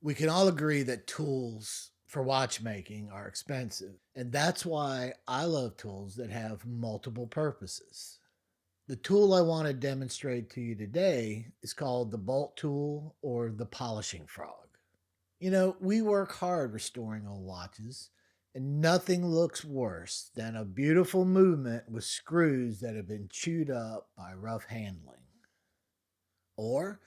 We can all agree that tools for watchmaking are expensive, and that's why I love tools that have multiple purposes. The tool I want to demonstrate to you today is called the bolt tool or the polishing frog. We work hard restoring old watches, and nothing looks worse than a beautiful movement with screws that have been chewed up by rough handling. Or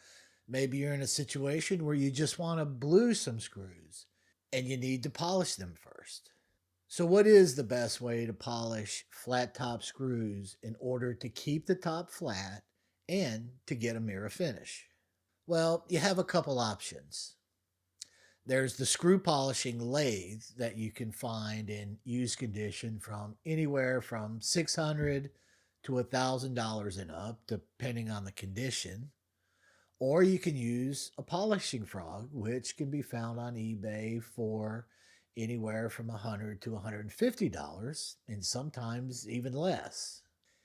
maybe you're in a situation where you just want to blue some screws and you need to polish them first. So, what is the best way to polish flat top screws in order to keep the top flat and to get a mirror finish? Well, you have a couple options. There's the screw polishing lathe that you can find in used condition from anywhere from $600 to $1,000 and up, depending on the condition. Or you can use a polishing frog, which can be found on eBay for anywhere from $100 to $150, and sometimes even less.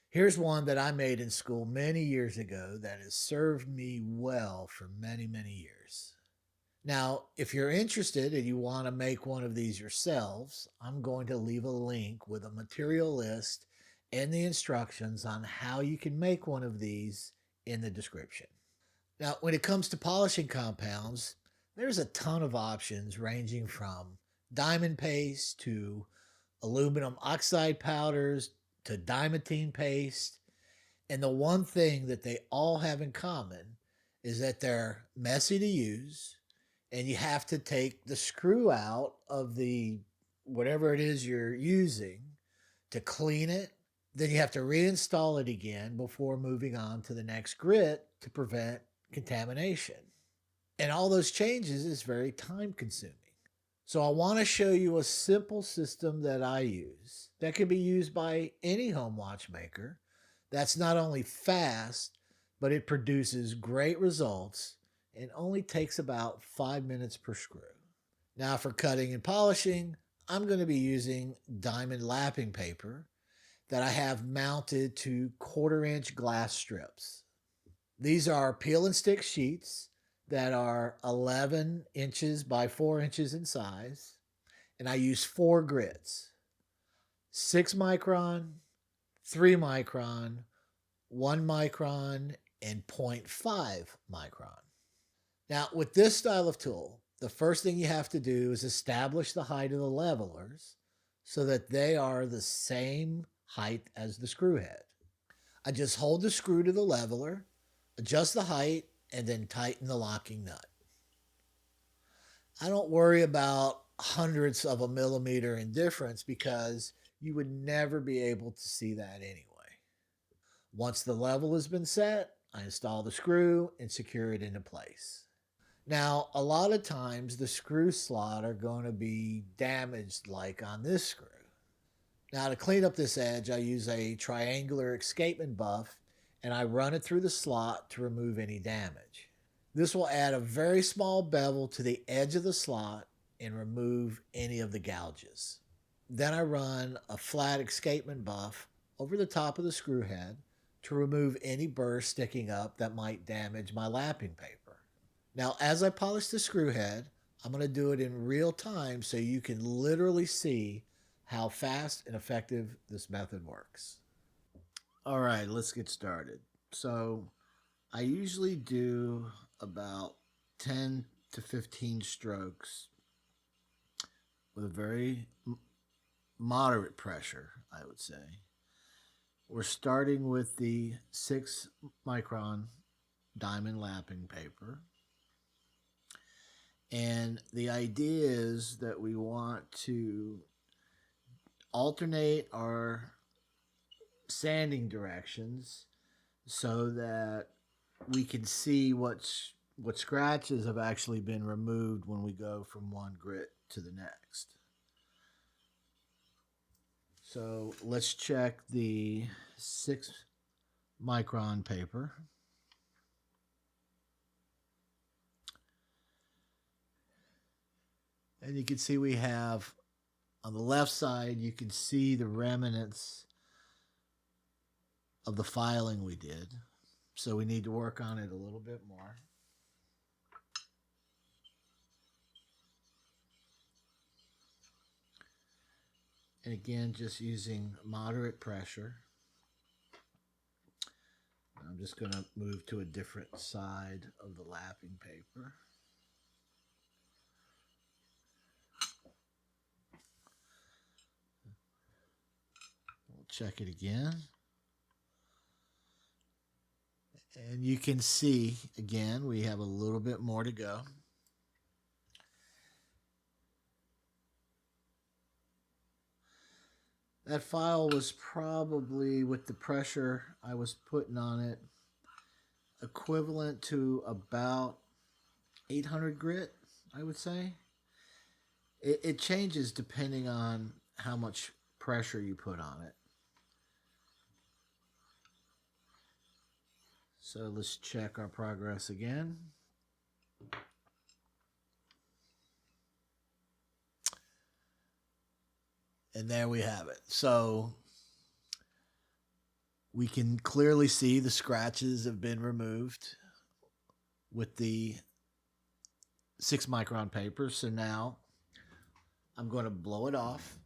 Here's one that I made in school many years ago that has served me well for many, many years. Now, if you're interested and you want to make one of these yourselves, I'm going to leave a link with a material list and the instructions on how you can make one of these in the description. Now, when it comes to polishing compounds, there's a ton of options ranging from diamond paste to aluminum oxide powders to diamantine paste. And the one thing that they all have in common is that they're messy to use, and you have to take the screw out of the whatever it is you're using to clean it. Then you have to reinstall it again before moving on to the next grit to prevent contamination. And all those changes is very time consuming. So I want to show you a simple system that I use that can be used by any home watchmaker that's not only fast, but it produces great results and only takes about 5 minutes per screw. Now for cutting and polishing, I'm going to be using diamond lapping paper that I have mounted to 1/4 inch glass strips. These are peel and stick sheets that are 11 inches by 4 inches in size, and I use 4 grits: 6 micron, 3 micron, 1 micron, and zero point 0.5 micron. Now, with this style of tool, the first thing you have to do is establish the height of the levelers so that they are the same height as the screw head. I just hold the screw to the leveler, adjust the height, and then tighten the locking nut. I don't worry about hundredths of a millimeter in difference because you would never be able to see that anyway. Once the level has been set, I install the screw and secure it into place. Now, a lot of times the screw slot are going to be damaged like on this screw. Now to clean up this edge, I use a triangular escapement buff and I run it through the slot to remove any damage. This will add a very small bevel to the edge of the slot and remove any of the gouges. Then I run a flat escapement buff over the top of the screw head to remove any burrs sticking up that might damage my lapping paper. Now, as I polish the screw head, I'm going to do it in real time so you can literally see how fast and effective this method works. All right, let's get started. So, I usually do about 10 to 15 strokes with a very moderate pressure, I would say. We're starting with the 6 micron diamond lapping paper. And the idea is that we want to alternate our sanding directions so that we can see what scratches have actually been removed when we go from one grit to the next. So let's check the 6 micron paper. And you can see we have on the left side, you can see the remnants of the filing we did. So we need to work on it a little bit more. And again, just using moderate pressure. I'm just going to move to a different side of the lapping paper. We'll check it again. And you can see, again, we have a little bit more to go. That file was probably, with the pressure I was putting on it, equivalent to about 800 grit, I would say. It changes depending on how much pressure you put on it. So let's check our progress again. And there we have it. So we can clearly see the scratches have been removed with the 6 micron paper. So now I'm going to blow it off.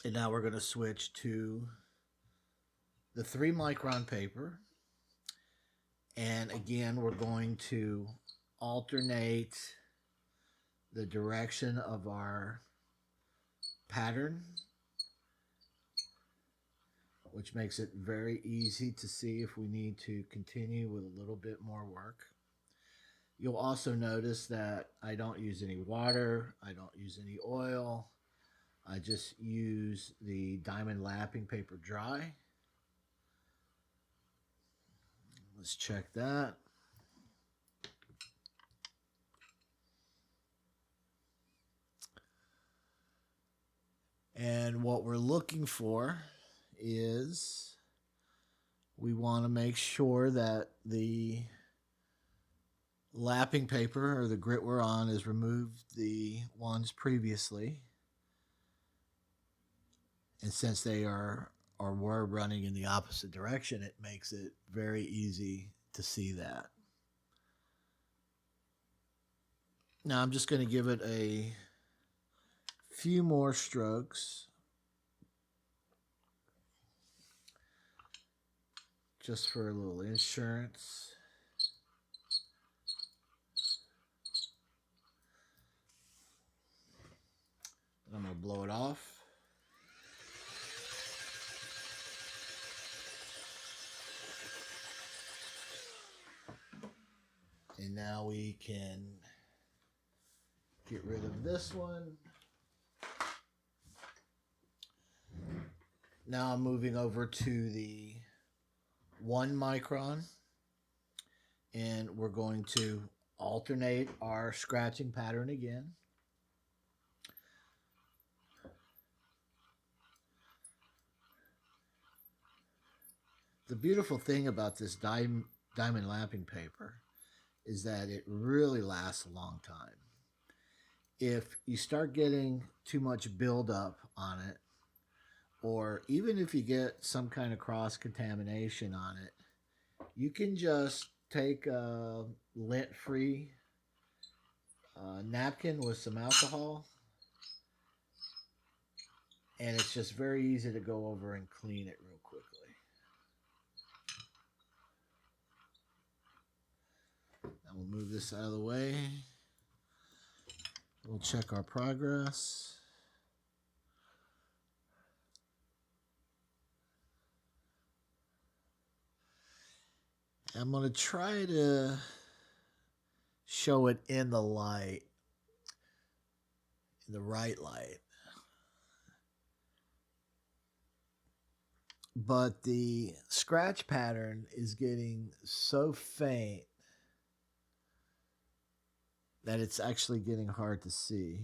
And now we're going to switch to the 3 micron paper. And again, we're going to alternate the direction of our pattern, which makes it very easy to see if we need to continue with a little bit more work. You'll also notice that I don't use any water, I don't use any oil. I just use the diamond lapping paper dry. Let's check that. And what we're looking for is we want to make sure that the lapping paper or the grit we're on has removed the ones previously. And since they are or were running in the opposite direction, it makes it very easy to see that. Now I'm just going to give it a few more strokes just for a little insurance. I'm going to blow it off. And now we can get rid of this one. Now I'm moving over to the 1 micron. And we're going to alternate our scratching pattern again. The beautiful thing about this diamond lapping paper is that it really lasts a long time. If you start getting too much buildup on it, or even if you get some kind of cross-contamination on it, you can just take a lint-free napkin with some alcohol, and it's just very easy to go over and clean it real quickly. Now we'll move this out of the way. We'll check our progress. I'm going to try to show it in the light, in the right light. But the scratch pattern is getting so faint that it's actually getting hard to see.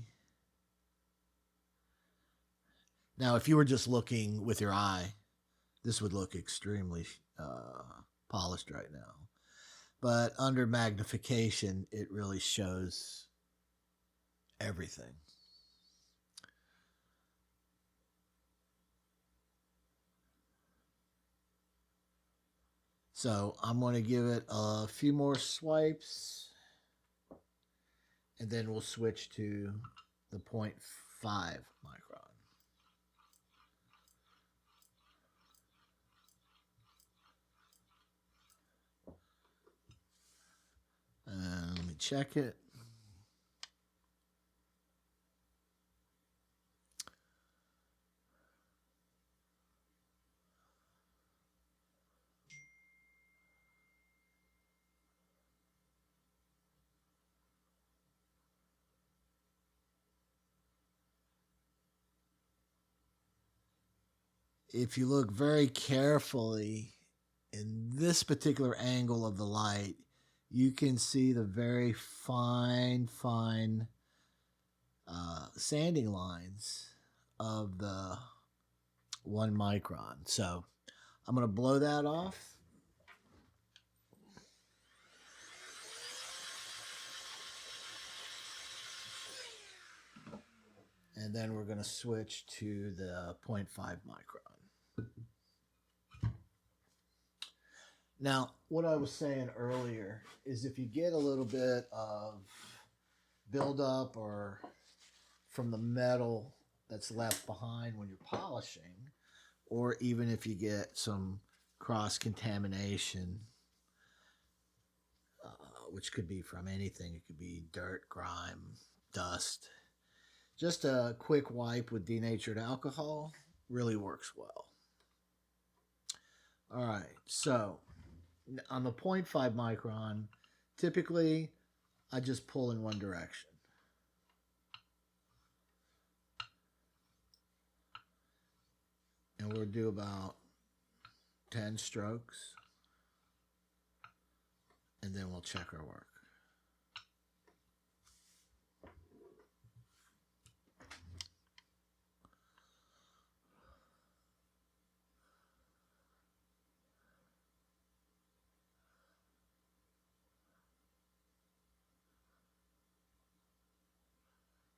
Now, if you were just looking with your eye, this would look extremely polished right now. But under magnification, it really shows everything. So I'm going to give it a few more swipes, and then we'll switch to the 0.5 micron. And let me check it. If you look very carefully in this particular angle of the light, you can see the very fine sanding lines of the 1 micron. So I'm going to blow that off. And then we're going to switch to the 0.5 micron. Now, what I was saying earlier is if you get a little bit of buildup or from the metal that's left behind when you're polishing, or even if you get some cross-contamination, which could be from anything. It could be dirt, grime, dust. Just a quick wipe with denatured alcohol really works well. All right, so on the 0.5 micron, typically I just pull in one direction. And we'll do about 10 strokes. And then we'll check our work.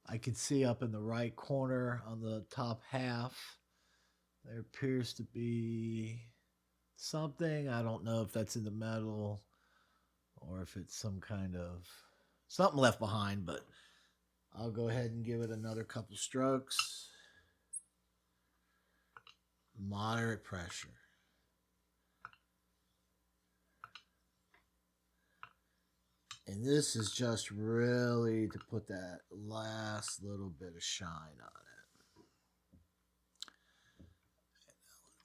I can see up in the right corner on the top half, there appears to be something. I don't know if that's in the metal or if it's some kind of something left behind, but I'll go ahead and give it another couple strokes. Moderate pressure. And this is just really to put that last little bit of shine on it.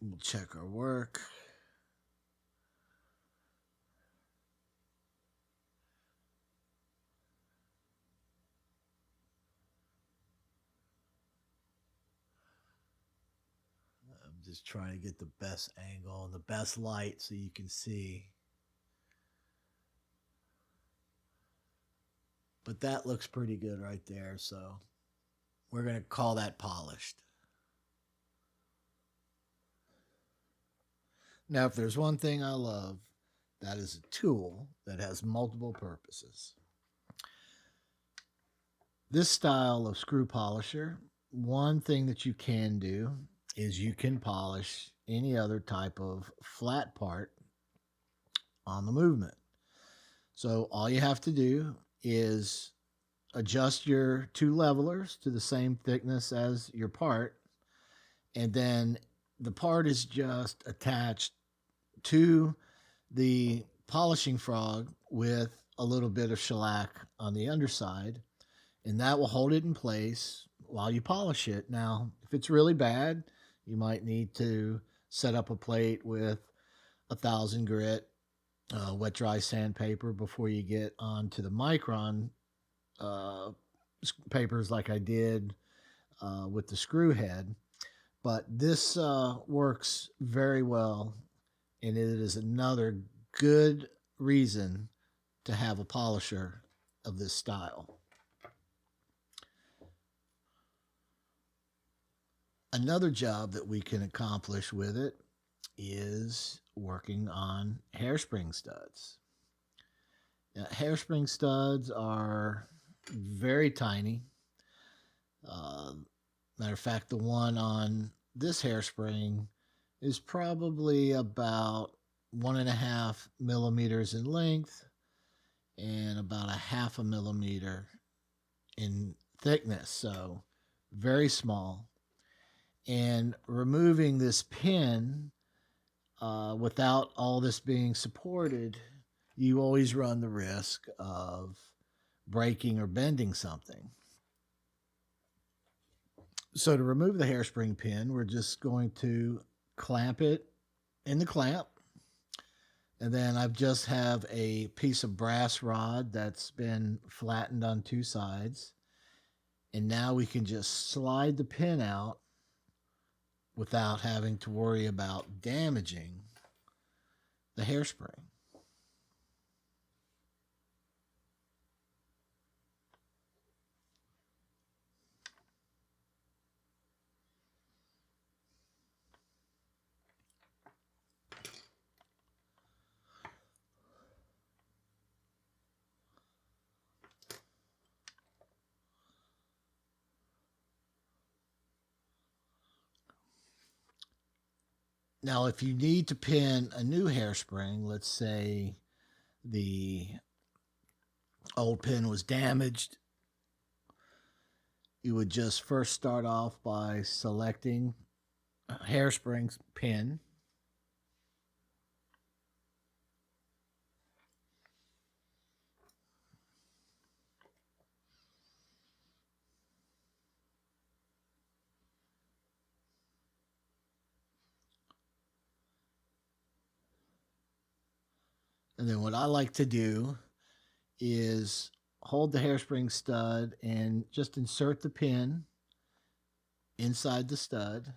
We'll check our work. I'm just trying to get the best angle and the best light so you can see. But that looks pretty good right there, so we're going to call that polished. Now, if there's one thing I love, that is a tool that has multiple purposes. This style of screw polisher, one thing that you can do is you can polish any other type of flat part on the movement. So all you have to do is adjust your two levelers to the same thickness as your part, and then the part is just attached to the polishing frog with a little bit of shellac on the underside, and that will hold it in place while you polish it. Now, if it's really bad, you might need to set up a plate with 1,000 grit wet dry sandpaper before you get onto the micron papers like I did with the screw head. But this works very well, and it is another good reason to have a polisher of this style. Another job that we can accomplish with it is working on hairspring studs. Now, hairspring studs are very tiny. Matter of fact, the one on this hairspring is probably about 1.5 millimeters in length and about 0.5 millimeter in thickness. So very small. And removing this pin without all this being supported, you always run the risk of breaking or bending something. So to remove the hairspring pin, we're just going to clamp it in the clamp. And then I just have a piece of brass rod that's been flattened on two sides. And now we can just slide the pin out without having to worry about damaging the hairspring. Now, if you need to pin a new hairspring, let's say the old pin was damaged, you would just first start off by selecting a hairspring pin. And then what I like to do is hold the hairspring stud and just insert the pin inside the stud.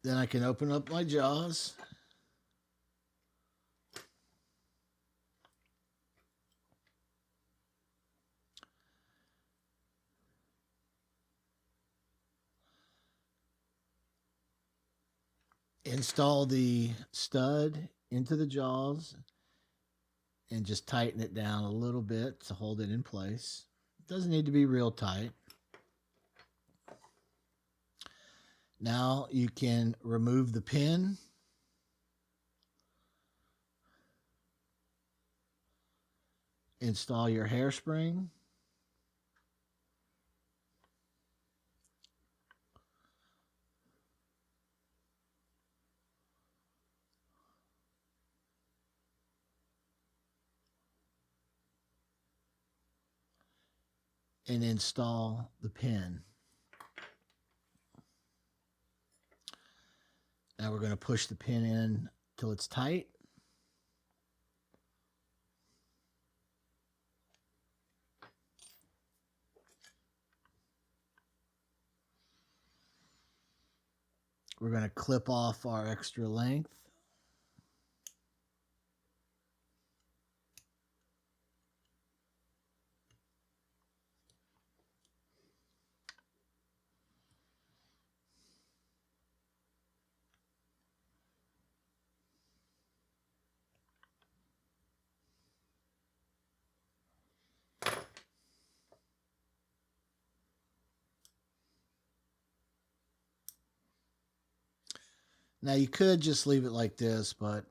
Then I can open up my jaws. Install the stud into the jaws and just tighten it down a little bit to hold it in place. It doesn't need to be real tight. Now you can remove the pin. Install your hairspring. And install the pin. Now we're going to push the pin in till it's tight. We're going to clip off our extra length. Now you could just leave it like this, but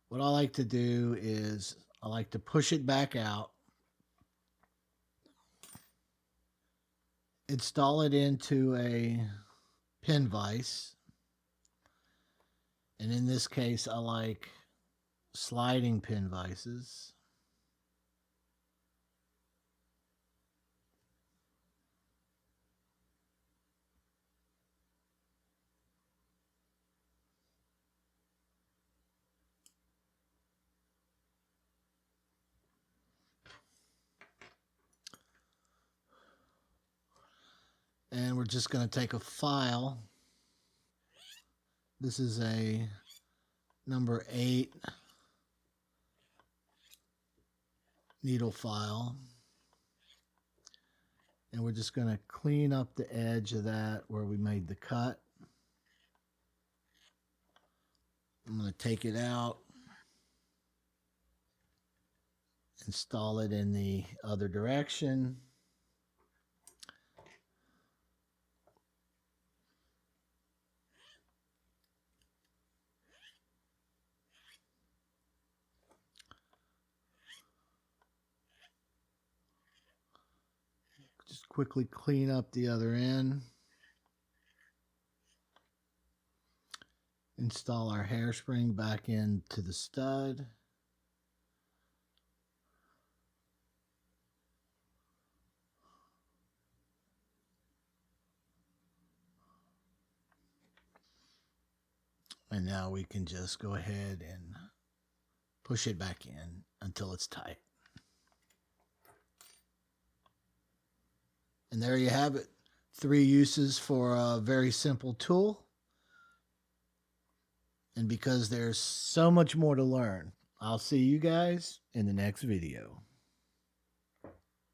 what I like to do is I like to push it back out, install it into a pin vise, and in this case I like sliding pin vices. And we're just going to take a file. This is a number 8 needle file. And we're just going to clean up the edge of that where we made the cut. I'm going to take it out Install it in the other direction. Just quickly clean up the other end. Install our hairspring back into the stud. And now we can just go ahead and push it back in until it's tight. And there you have it. 3 uses for a very simple tool. And because there's so much more to learn, I'll see you guys in the next video.